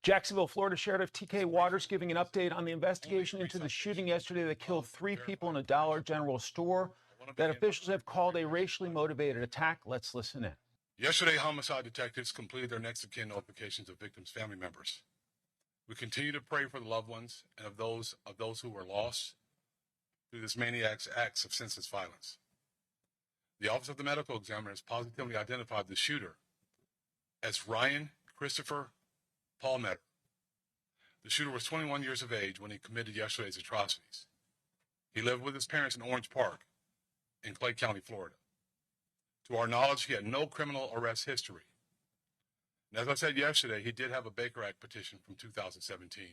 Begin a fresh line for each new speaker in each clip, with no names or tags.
Jacksonville, Florida Sheriff TK Waters giving an update on the investigation into the shooting yesterday that killed 3 people in a Dollar General store that officials have called a racially motivated attack. Let's listen in.
Yesterday, homicide detectives completed their next of kin notifications of victims' family members. We continue to pray for the loved ones and of those who were lost through this maniac's acts of senseless violence. The Office of the Medical Examiner has positively identified the shooter as Ryan Christopher Palmeter. The shooter was 21 years of age when he committed yesterday's atrocities. He lived with his parents in Orange Park in Clay County, Florida. To our knowledge, he had no criminal arrest history. And as I said yesterday, he did have a Baker Act petition from 2017.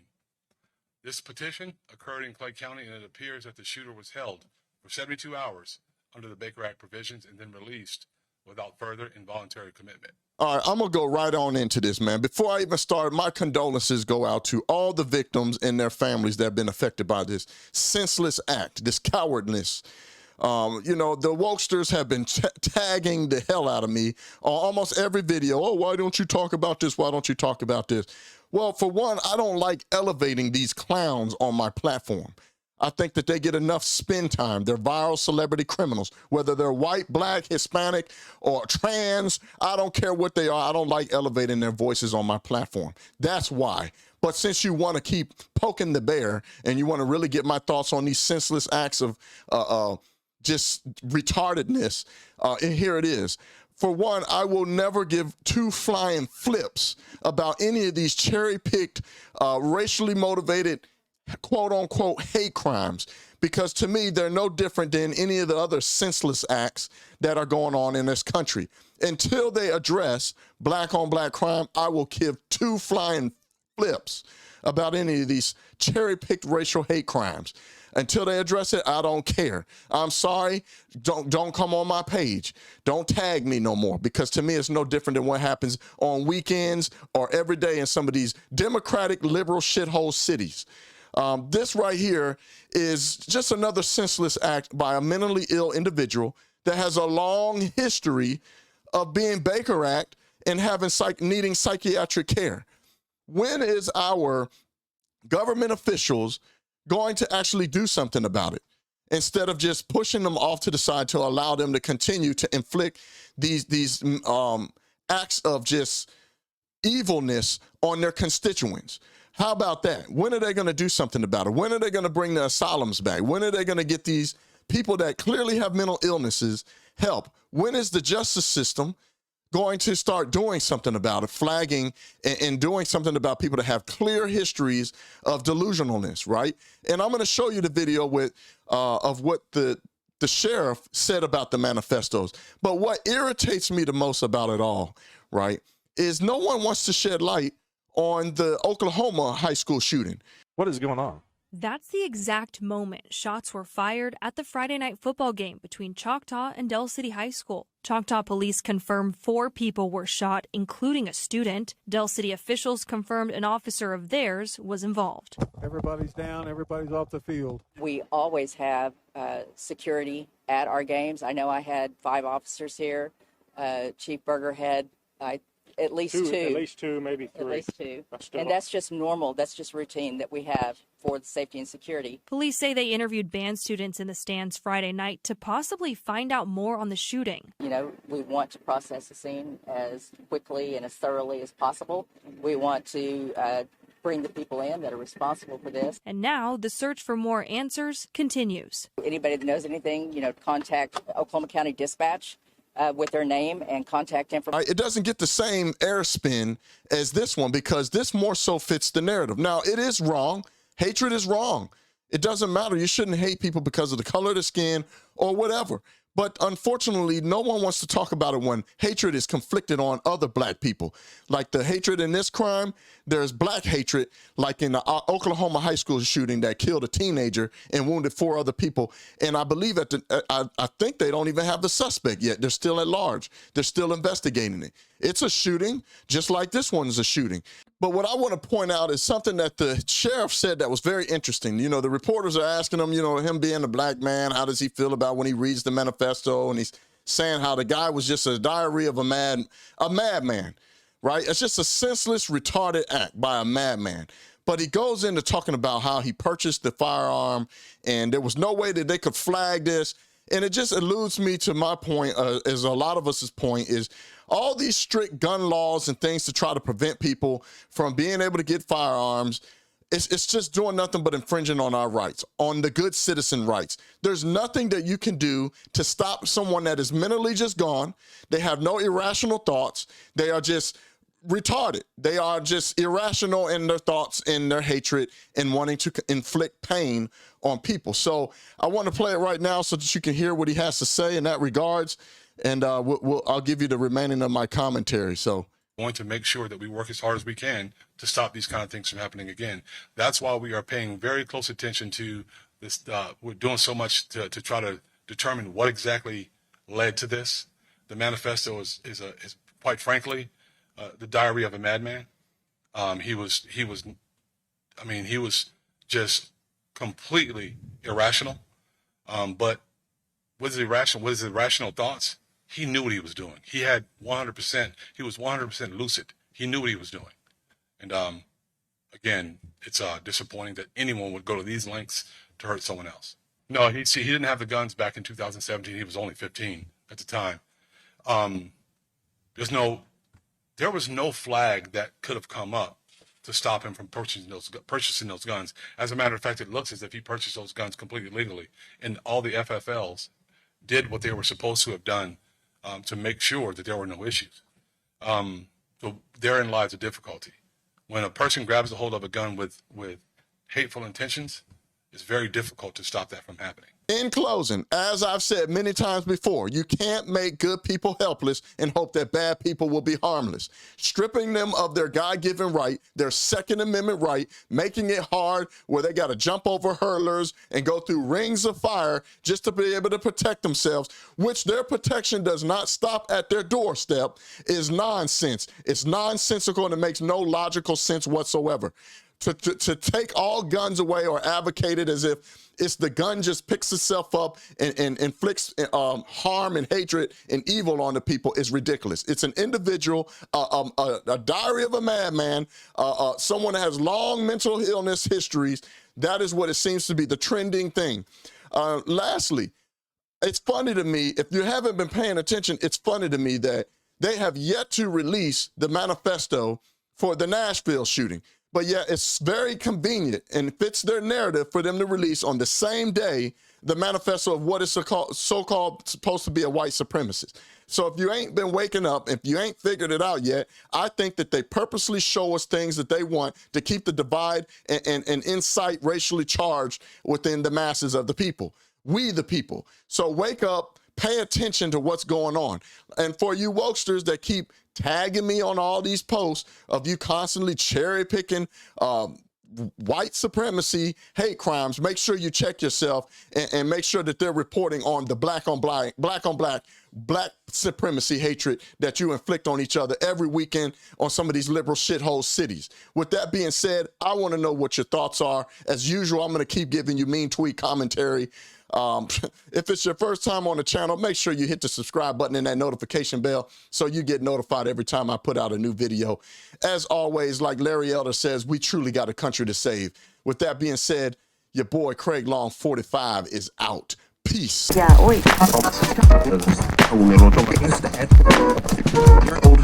This petition occurred in Clay County, and it appears that the shooter was held for 72 hours under the Baker Act provisions and then released without further involuntary commitment.
All right, I'm going to go right on into this, man. Before I even start, my condolences go out to all the victims and their families that have been affected by this senseless act, this cowardness. You know, the wokesters have been tagging the hell out of me on almost every video. Oh, why don't you talk about this? Why don't you talk about this? Well, for one, I don't like elevating these clowns on my platform. I think that they get enough spin time. They're viral celebrity criminals, whether they're white, black, Hispanic, or trans. I don't care what they are. I don't like elevating their voices on my platform. That's why. But since you want to keep poking the bear and you want to really get my thoughts on these senseless acts of just retardedness, and here it is. For one, I will never give 2 flying flips about any of these cherry-picked, racially motivated, quote-unquote hate crimes, because to me they're no different than any of the other senseless acts that are going on in this country. Until they address black-on-black crime, I will give 2 flying flips about any of these cherry-picked racial hate crimes. Until they address it, I don't care. I'm sorry. Don't come on my page. Don't tag me no more, because to me it's no different than what happens on weekends or every day in some of these democratic liberal shithole cities. This right here is just another senseless act by a mentally ill individual that has a long history of being Baker Act and having needing psychiatric care. When is our government officials going to actually do something about it, instead of just pushing them off to the side to allow them to continue to inflict these acts of just evilness on their constituents? How about that? When are they going to do something about it? When are they going to bring the asylums back? When are they going to get these people that clearly have mental illnesses help? When is the justice system going to start doing something about it, flagging and doing something about people that have clear histories of delusionalness, right? And I'm going to show you the video of what the sheriff said about the manifestos. But what irritates me the most about it all, right, is no one wants to shed light on the Oklahoma high school shooting.
What is going on?
That's the exact moment shots were fired at the Friday night football game between Choctaw and Del City High School. Choctaw police confirmed 4 people were shot, including a student. Del City officials confirmed an officer of theirs was involved.
Everybody's down, everybody's off the field.
We always have security at our games. I know I had 5 officers here. Chief Berger had at least two.
At least 2, maybe 3.
At least 2. And that's just normal. That's just routine that we have for the safety and security.
Police say they interviewed band students in the stands Friday night to possibly find out more on the shooting.
You know, we want to process the scene as quickly and as thoroughly as possible. We want to bring the people in that are responsible for this.
And now the search for more answers continues.
Anybody that knows anything, you know, contact Oklahoma County Dispatch with their name and contact information.
It doesn't get the same air spin as this one, because this more so fits the narrative. Now, it is wrong. Hatred is wrong. It doesn't matter. You shouldn't hate people because of the color of the skin or whatever. But unfortunately, no one wants to talk about it when hatred is conflicted on other black people. Like the hatred in this crime, there's black hatred, like in the Oklahoma high school shooting that killed a teenager and wounded 4 other people. And I believe I think they don't even have the suspect yet. They're still at large. They're still investigating it. It's a shooting, just like this one is a shooting. But what I want to point out is something that the sheriff said that was very interesting. You know, the reporters are asking him, you know, him being a black man, how does he feel about when he reads the manifesto? And he's saying how the guy was just a diary of a madman. right? It's just a senseless, retarded act by a madman. But he goes into talking about how he purchased the firearm and there was no way that they could flag this. And it just alludes me to my point, as a lot of us's point, is all these strict gun laws and things to try to prevent people from being able to get firearms. It's just doing nothing but infringing on our rights, on the good citizen rights. There's nothing that you can do to stop someone that is mentally just gone. They have no irrational thoughts. They are just retarded. They are just irrational in their thoughts, in their hatred, and wanting to inflict pain on people. So I want to play it right now so that you can hear what he has to say in that regards. And I'll give you the remaining of my commentary. So.
Going to make sure that we work as hard as we can to stop these kind of things from happening again. That's why we are paying very close attention to this. We're doing so much to try to determine what exactly led to this. The manifesto is quite frankly the diary of a madman. He was just completely irrational. But with his irrational thoughts, he knew what he was doing. He had 100%. He was 100% lucid. He knew what he was doing. And again, it's disappointing that anyone would go to these lengths to hurt someone else. No, he didn't have the guns back in 2017. He was only 15 at the time. There was no flag that could have come up to stop him from purchasing those guns. As a matter of fact, it looks as if he purchased those guns completely legally, and all the FFLs did what they were supposed to have done to make sure that there were no issues. So therein lies the difficulty. When a person grabs a hold of a gun with hateful intentions, it's very difficult to stop that from happening.
In closing, as I've said many times before, you can't make good people helpless and hope that bad people will be harmless. Stripping them of their God-given right, their Second Amendment right, making it hard where they got to jump over hurdlers and go through rings of fire just to be able to protect themselves, which their protection does not stop at their doorstep, is nonsense. It's nonsensical and it makes no logical sense whatsoever. To take all guns away or advocate it as if it's the gun just picks itself up and inflicts harm and hatred and evil on the people is ridiculous. It's an individual, a diary of a madman, someone that has long mental illness histories. That is what it seems to be the trending thing. Lastly, it's funny to me, if you haven't been paying attention, it's funny to me that they have yet to release the manifesto for the Nashville shooting. But yeah, it's very convenient and fits their narrative for them to release on the same day the manifesto of what is so-called supposed to be a white supremacist. So if you ain't been waking up, if you ain't figured it out yet, I think that they purposely show us things that they want to keep the divide and incite racially charged within the masses of the people. We the people. So wake up, pay attention to what's going on. And for you wokesters that keep tagging me on all these posts of you constantly cherry picking white supremacy, hate crimes, make sure you check yourself and make sure that they're reporting on the black supremacy hatred that you inflict on each other every weekend on some of these liberal shithole cities. With that being said, I want to know what your thoughts are. As usual, I'm going to keep giving you mean tweet commentary. If it's your first time on the channel, make sure you hit the subscribe button and that notification bell so you get notified every time I put out a new video. As always, like Larry Elder says, we truly got a country to save. With that being said, your boy Craig Long 45 is out. Peace.
Yeah, oi. You're old.